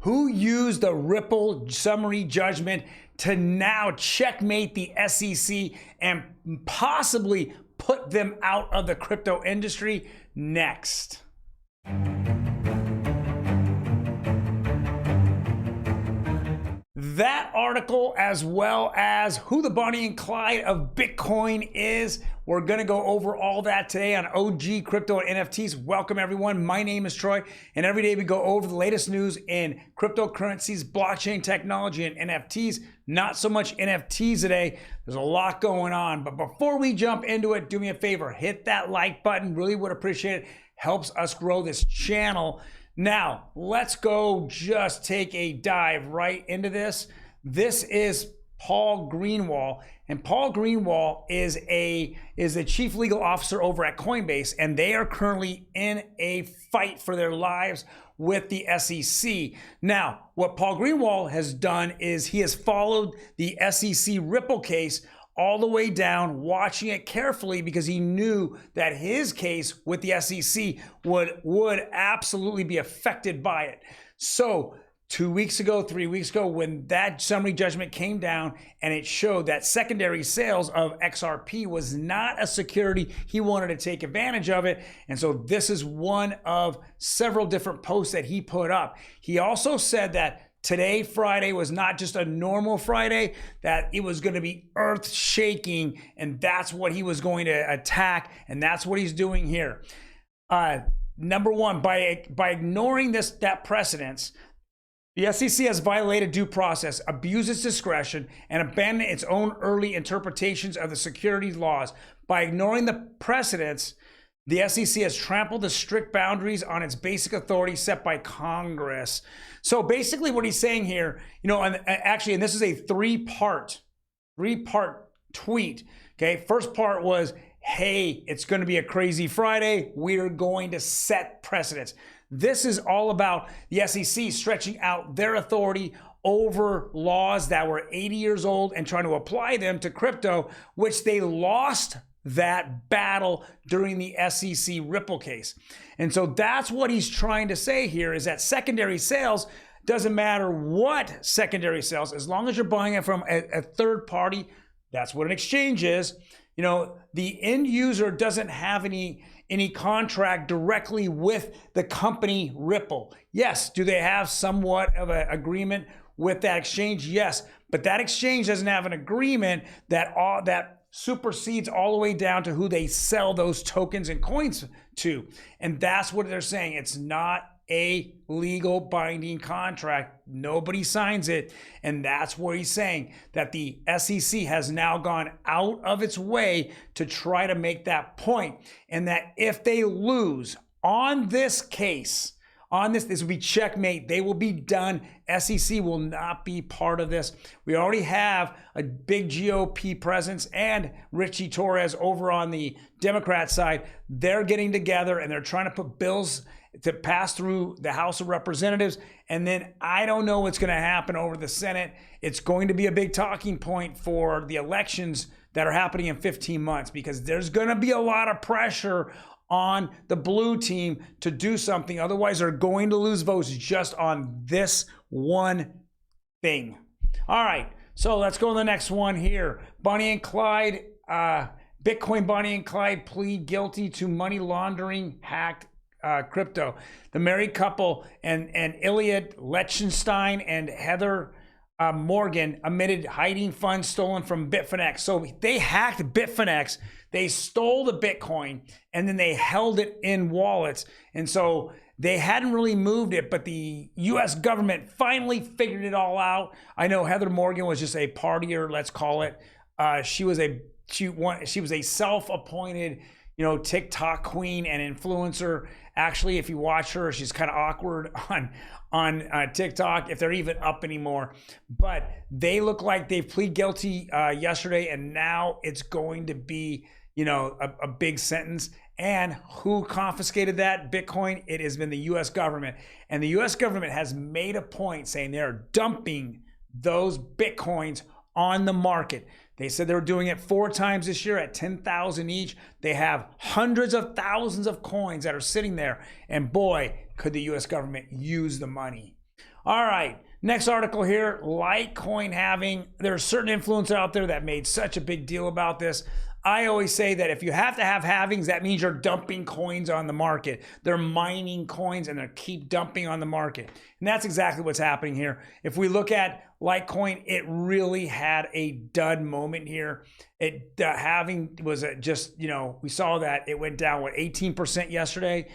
who used the Ripple summary judgment to now checkmate the SEC and possibly put them out of the crypto industry next. That article, as well as who the Bonnie and Clyde of Bitcoin is. We're going to go over all that today on OG Crypto and NFTs. Welcome, everyone. My name is Troy, and every day we go over the latest news in cryptocurrencies, blockchain technology, and NFTs. Not so much NFTs today. There's a lot going on. But before we jump into it, do me a favor. Hit that like button. Really would appreciate it. Helps us grow this channel. Now, let's go just take a dive right into this. This is Paul Greenwald, and Paul Greenwald is the chief legal officer over at Coinbase, and they are currently in a fight for their lives with the SEC. Now, what Paul Greenwald has done is he has followed the SEC Ripple case all the way down, watching it carefully because he knew that his case with the SEC would absolutely be affected by it. So 2 weeks ago, 3 weeks ago, when that summary judgment came down and it showed that secondary sales of XRP was not a security, he wanted to take advantage of it. And so this is one of several different posts that he put up. He also said that today, Friday, was not just a normal Friday, that it was going to be earth shaking, and that's what he was going to attack, and that's what he's doing here. Number one, by ignoring that precedence, the SEC has violated due process, abused its discretion, and abandoned its own early interpretations of the securities laws. By ignoring the precedents, the SEC has trampled the strict boundaries on its basic authority set by Congress. So basically what he's saying here, and this is a three-part tweet, okay? First part was, hey, it's going to be a crazy Friday. We're going to set precedents. This is all about the SEC stretching out their authority over laws that were 80 years old and trying to apply them to crypto, which they lost that battle during the SEC Ripple case. And so that's what he's trying to say here, is that secondary sales, doesn't matter what secondary sales, as long as you're buying it from a third party, that's what an exchange is. The end user doesn't have any contract directly with the company Ripple. Yes, do they have somewhat of an agreement with that exchange? Yes, but that exchange doesn't have an agreement that supersedes all the way down to who they sell those tokens and coins to. And that's what they're saying. It's not a legal binding contract. Nobody signs it. And that's where he's saying that the SEC has now gone out of its way to try to make that point. And that if they lose on this case, this will be checkmate. They will be done. SEC will not be part of this. We already have a big GOP presence and Richie Torres over on the Democrat side. They're getting together and they're trying to put bills to pass through the House of Representatives. And then I don't know what's going to happen over the Senate. It's going to be a big talking point for the elections that are happening in 15 months because there's going to be a lot of pressure on the blue team to do something. Otherwise, they're going to lose votes just on this one thing. All right, so let's go to the next one here. Bonnie and Clyde, Bitcoin Bonnie and Clyde plead guilty to money laundering hacked crypto. The married couple and Elliot Lichtenstein and Heather Morgan admitted hiding funds stolen from Bitfinex. So they hacked Bitfinex. They stole the Bitcoin and then they held it in wallets. And so they hadn't really moved it, but the US government finally figured it all out. I know Heather Morgan was just a partier, let's call it. She was a self-appointed, TikTok queen and influencer. Actually, if you watch her, she's kind of awkward on TikTok, if they're even up anymore. But they look like they've pleaded guilty yesterday, and now it's going to be, a big sentence. And who confiscated that Bitcoin? It has been the U.S. government. And the U.S. government has made a point saying they're dumping those Bitcoins on the market. They said they were doing it 4 times this year at 10,000 each. They have hundreds of thousands of coins that are sitting there. And boy, could the US government use the money. All right, next article here, Litecoin halving. There are certain influencers out there that made such a big deal about this. I always say that if you have to have halvings, that means you're dumping coins on the market. They're mining coins and they keep dumping on the market. And that's exactly what's happening here. If we look at Litecoin, it really had a dud moment here. The halving was just, we saw that it went down, 18% yesterday.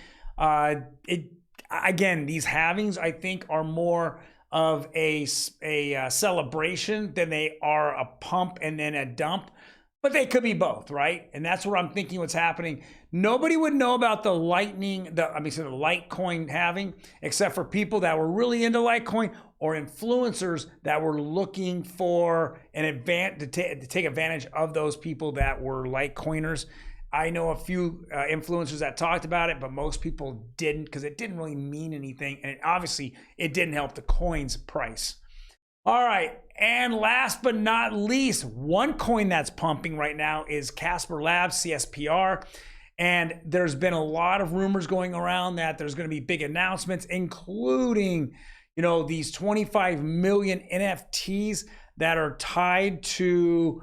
Again, these halvings, I think, are more of a celebration than they are a pump and then a dump. But they could be both, right? And that's what I'm thinking what's happening. Nobody would know about the Litecoin halving, except for people that were really into Litecoin or influencers that were looking for an to take advantage of those people that were Litecoiners. I know a few influencers that talked about it, but most people didn't, because it didn't really mean anything. And obviously, it didn't help the coin's price. All right, and last but not least, one coin that's pumping right now is Casper Labs, CSPR. And there's been a lot of rumors going around that there's going to be big announcements, including, these 25 million NFTs that are tied to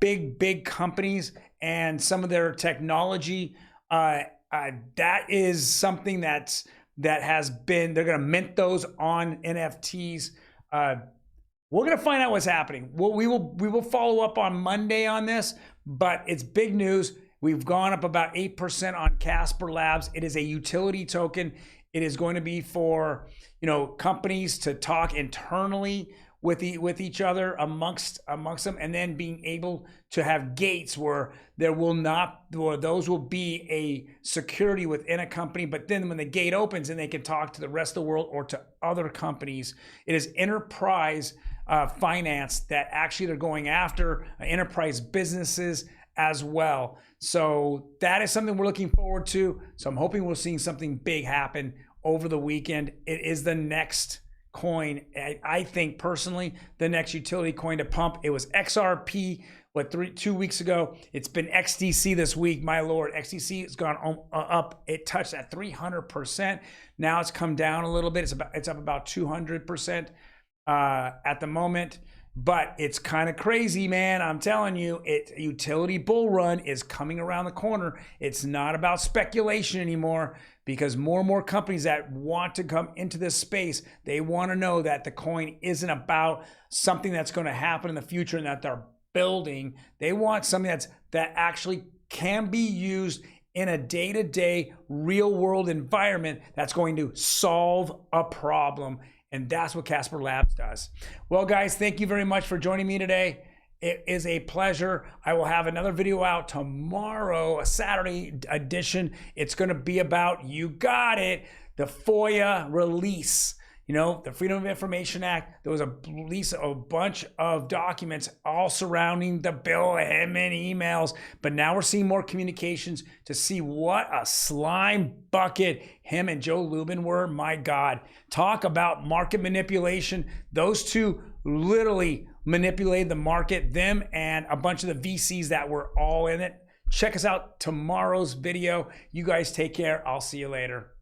big companies and some of their technology. That is something that has been, they're going to mint those on NFTs. We're going to find out what's happening. We will follow up on Monday on this, but it's big news. We've gone up about 8% on Casper Labs. It is a utility token. It is going to be for, companies to talk internally with each other amongst them, and then being able to have gates where those will be a security within a company. But then when the gate opens, and they can talk to the rest of the world or to other companies. It is enterprise finance that actually they're going after, enterprise businesses as well. So that is something we're looking forward to. So I'm hoping we're seeing something big happen over the weekend. It is the next coin. I think personally, the next utility coin to pump. It was XRP, 2 weeks ago. It's been XDC this week. My Lord, XDC has gone up. It touched at 300%. Now it's come down a little bit. It's up about 200% at the moment. But it's kind of crazy, man. I'm telling you, utility bull run is coming around the corner. It's not about speculation anymore, because more and more companies that want to come into this space, they want to know that the coin isn't about something that's going to happen in the future and that they're building. They want something that actually can be used in a day-to-day real world environment that's going to solve a problem. And that's what Casper Labs does. Well, guys, thank you very much for joining me today. It is a pleasure. I will have another video out tomorrow, a Saturday edition. It's going to be about, you got it, the FOIA release. The Freedom of Information Act. There was a release of a bunch of documents all surrounding the bill, him and emails. But now we're seeing more communications to see what a slime bucket him and Joe Lubin were. My God. Talk about market manipulation. Those two literally manipulated the market, them and a bunch of the VCs that were all in it. Check us out tomorrow's video. You guys take care. I'll see you later.